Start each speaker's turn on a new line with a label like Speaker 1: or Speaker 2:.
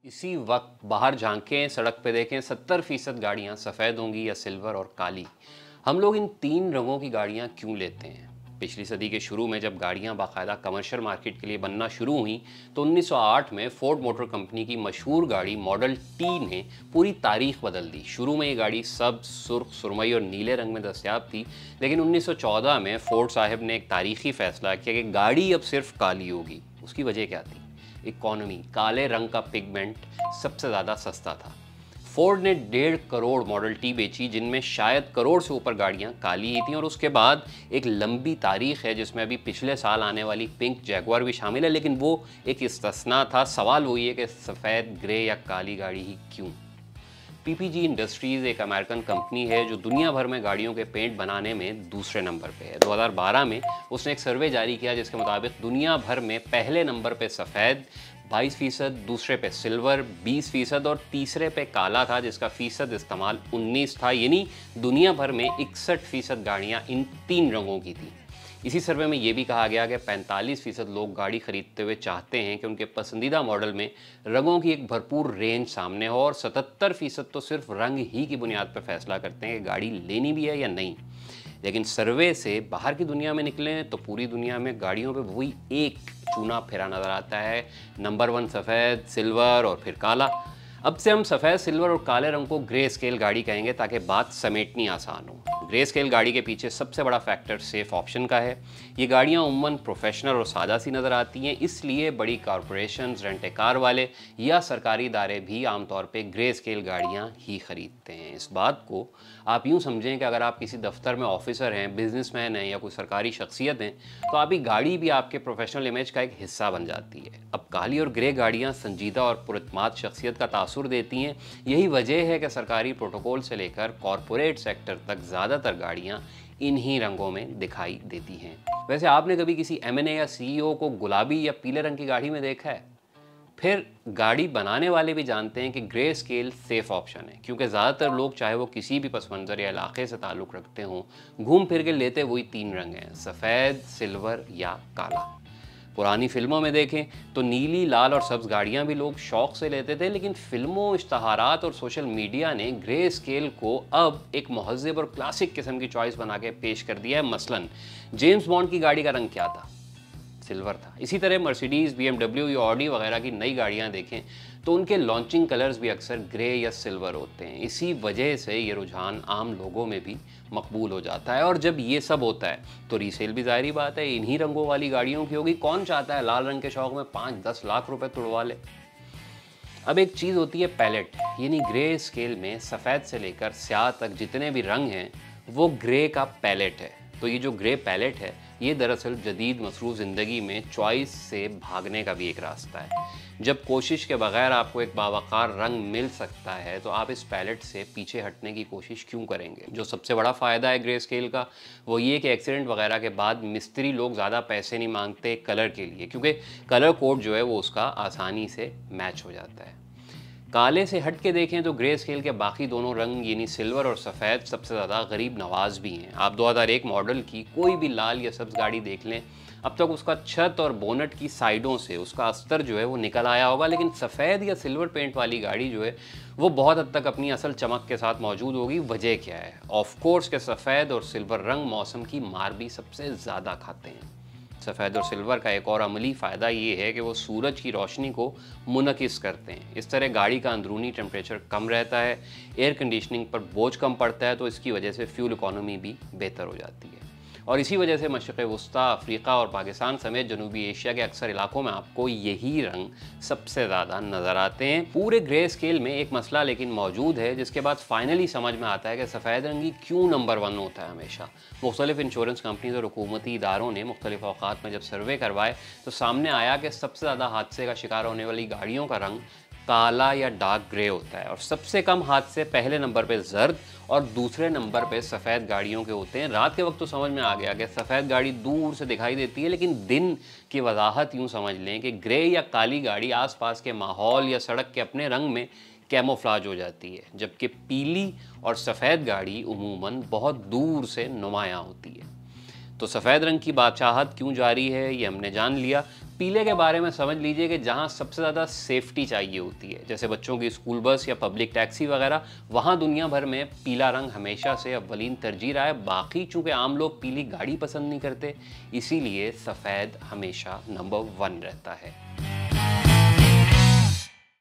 Speaker 1: इसी वक्त बाहर झांकें, सड़क पे देखें, 70% गाड़ियाँ सफ़ेद होंगी या सिल्वर और काली। हम लोग इन तीन रंगों की गाड़ियाँ क्यों लेते हैं? पिछली सदी के शुरू में जब गाड़ियाँ बाकायदा कमर्शियल मार्केट के लिए बनना शुरू हुई तो 1908 में फोर्ड मोटर कंपनी की मशहूर गाड़ी मॉडल टी ने पूरी तारीख बदल दी। शुरू में ये गाड़ी सब्ज, सुर्ख, सुरमई और नीले रंग में दस्तयाब थी, लेकिन 1914 में फोर्ड साहब ने एक तारीखी फैसला किया कि गाड़ी अब सिर्फ काली होगी। उसकी वजह क्या थी? इकोनॉमी। काले रंग का पिगमेंट सबसे ज़्यादा सस्ता था। फोर्ड ने 1.5 करोड़ मॉडल टी बेची, जिनमें शायद करोड़ से ऊपर गाड़ियां काली ही थी। और उसके बाद एक लंबी तारीख है जिसमें अभी पिछले साल आने वाली पिंक जैगुआर भी शामिल है, लेकिन वो एक इस्तिस्ना था। सवाल वही है कि सफ़ेद, ग्रे या काली गाड़ी ही क्यों? पीपीजी इंडस्ट्रीज़ एक अमेरिकन कंपनी है जो दुनिया भर में गाड़ियों के पेंट बनाने में दूसरे नंबर पे है। 2012 में उसने एक सर्वे जारी किया जिसके मुताबिक दुनिया भर में पहले नंबर पे सफ़ेद 22%, दूसरे पे सिल्वर 20% और तीसरे पे काला था जिसका फीसद इस्तेमाल 19 था। यानी दुनिया भर में 61% गाड़ियाँ इन तीन रंगों की थी। इसी सर्वे में ये भी कहा गया कि 45% लोग गाड़ी खरीदते हुए चाहते हैं कि उनके पसंदीदा मॉडल में रंगों की एक भरपूर रेंज सामने हो, और 77% तो सिर्फ रंग ही की बुनियाद पर फैसला करते हैं कि गाड़ी लेनी भी है या नहीं। लेकिन सर्वे से बाहर की दुनिया में निकलें तो पूरी दुनिया में गाड़ियों पे वही एक चूना फिरा नज़र आता है। नंबर 1 सफ़ेद, सिल्वर और फिर काला। अब से हम सफ़ेद, सिल्वर और काले रंग को ग्रे स्केल गाड़ी कहेंगे ताकि बात समेटनी आसान हो। ग्रे स्केल गाड़ी के पीछे सबसे बड़ा फैक्टर सेफ ऑप्शन का है। ये गाड़ियाँ उम्मन प्रोफेशनल और सादा सी नज़र आती हैं, इसलिए बड़ी कॉरपोरेशंस, रेंटे कार वाले या सरकारी इदारे भी आमतौर पे ग्रे स्केल गाड़ियाँ ही ख़रीदते हैं। इस बात को आप यूँ समझें कि अगर आप किसी दफ्तर में ऑफिसर हैं, बिजनेसमैन हैं या कोई सरकारी शख्सियत हैं, तो आपकी गाड़ी भी आपके प्रोफेशनल इमेज का एक हिस्सा बन जाती है। अब काली और ग्रे गाड़ियाँ संजीदा और पुरस्मात शख्सियत का तासुर देती हैं। यही वजह है कि सरकारी प्रोटोकॉल से लेकर कॉरपोरेट सेक्टर तक ज़्यादातर गाड़ियाँ इन्हीं रंगों में दिखाई देती हैं। वैसे आपने कभी किसी एमएनए या सीईओ को गुलाबी या पीले रंग की गाड़ी में देखा है? फिर गाड़ी बनाने वाले भी जानते हैं कि ग्रे स्केल सेफ ऑप्शन है, क्योंकि ज़्यादातर लोग चाहे वो किसी भी पस मंज़र या इलाके से ताल्लुक़ रखते हों, घूम फिर के लेते वही तीन रंग हैं, सफ़ेद, सिल्वर या काला। पुरानी फिल्मों में देखें तो नीली, लाल और सब्ज़ गाड़ियाँ भी लोग शौक़ से लेते थे, लेकिन फिल्मों, इश्तहारात और सोशल मीडिया ने ग्रे स्केल को अब एक महज़्ज़ब और क्लासिक किस्म की चॉइस बना के पेश कर दिया है। मसलन जेम्स बॉन्ड की गाड़ी का रंग क्या था? सिल्वर था। इसी तरह मर्सिडीज़, बीएमडब्ल्यू या ऑडी वगैरह की नई गाड़ियां देखें तो उनके लॉन्चिंग कलर्स भी अक्सर ग्रे या सिल्वर होते हैं। इसी वजह से ये रुझान आम लोगों में भी मकबूल हो जाता है। और जब ये सब होता है तो रीसेल भी ज़ाहिरी बात है इन्हीं रंगों वाली गाड़ियों की होगी। कौन चाहता है लाल रंग के शौक में 5-10 लाख रुपए तुड़वा ले? अब एक चीज़ होती है पैलेट, यानी ग्रे स्केल में सफ़ेद से लेकर स्याह तक जितने भी रंग हैं वो ग्रे का पैलेट है। तो ये जो ग्रे पैलेट है ये दरअसल जदीद मसरूफ़ ज़िंदगी में चॉइस से भागने का भी एक रास्ता है। जब कोशिश के बगैर आपको एक बावकार रंग मिल सकता है तो आप इस पैलेट से पीछे हटने की कोशिश क्यों करेंगे? जो सबसे बड़ा फ़ायदा है ग्रे स्केल का वो ये कि एक्सीडेंट वगैरह के बाद मिस्त्री लोग ज़्यादा पैसे नहीं मांगते कलर के लिए, क्योंकि कलर कोड जो है वो उसका आसानी से मैच हो जाता है। काले से हट के देखें तो ग्रे स्केल के बाकी दोनों रंग यानी सिल्वर और सफ़ेद सबसे ज़्यादा गरीब नवाज भी हैं। आप 2001 मॉडल की कोई भी लाल या सब्ज़ गाड़ी देख लें, अब तक उसका छत और बोनट की साइडों से उसका अस्तर जो है वो निकल आया होगा, लेकिन सफ़ेद या सिल्वर पेंट वाली गाड़ी जो है वो बहुत हद तक अपनी असल चमक के साथ मौजूद होगी। वजह क्या है? ऑफ कोर्स के सफ़ेद और सिल्वर रंग मौसम की मार भी सबसे ज़्यादा खाते हैं। सफ़ेद और सिल्वर का एक और अमली फ़ायदा ये है कि वो सूरज की रोशनी को मुनकिस करते हैं। इस तरह गाड़ी का अंदरूनी टेम्परेचर कम रहता है, एयर कंडीशनिंग पर बोझ कम पड़ता है, तो इसकी वजह से फ्यूल इकॉनमी भी बेहतर हो जाती है। और इसी वजह से मशरिक़ वस्ता, अफ्रीका और पाकिस्तान समेत जनूबी एशिया के अक्सर इलाकों में आपको यही रंग सबसे ज़्यादा नज़र आते हैं। पूरे ग्रे स्केल में एक मसला लेकिन मौजूद है जिसके बाद फाइनली समझ में आता है कि सफ़ेद रंग ही क्यों नंबर 1 होता है हमेशा। मुख्तलिफ इंश्योरेंस कंपनीज और हुकूमती इदारों ने मुख्तलिफ औक़ात में जब सर्वे करवाए तो सामने आया कि सबसे ज़्यादा हादसे का शिकार होने वाली गाड़ियों का रंग काला या डार्क ग्रे होता है, और सबसे कम हादसे पहले नंबर पे जर्द और दूसरे नंबर पे सफ़ेद गाड़ियों के होते हैं। रात के वक्त तो समझ में आ गया कि सफ़ेद गाड़ी दूर से दिखाई देती है, लेकिन दिन की वजाहत यूँ समझ लें कि ग्रे या काली गाड़ी आसपास के माहौल या सड़क के अपने रंग में कैमोफ्लाज हो जाती है, जबकि पीली और सफ़ेद गाड़ी उमूमन बहुत दूर से नुमायाँ होती है। तो सफ़ेद रंग की बादशाहत क्यों जारी है ये हमने जान लिया। पीले के बारे में समझ लीजिए कि जहाँ सबसे ज़्यादा सेफ्टी चाहिए होती है, जैसे बच्चों की स्कूल बस या पब्लिक टैक्सी वगैरह, वहाँ दुनिया भर में पीला रंग हमेशा से अव्वलीन तरजीह रहा है। बाकी चूंकि आम लोग पीली गाड़ी पसंद नहीं करते, इसीलिए सफ़ेद हमेशा नंबर 1 रहता है।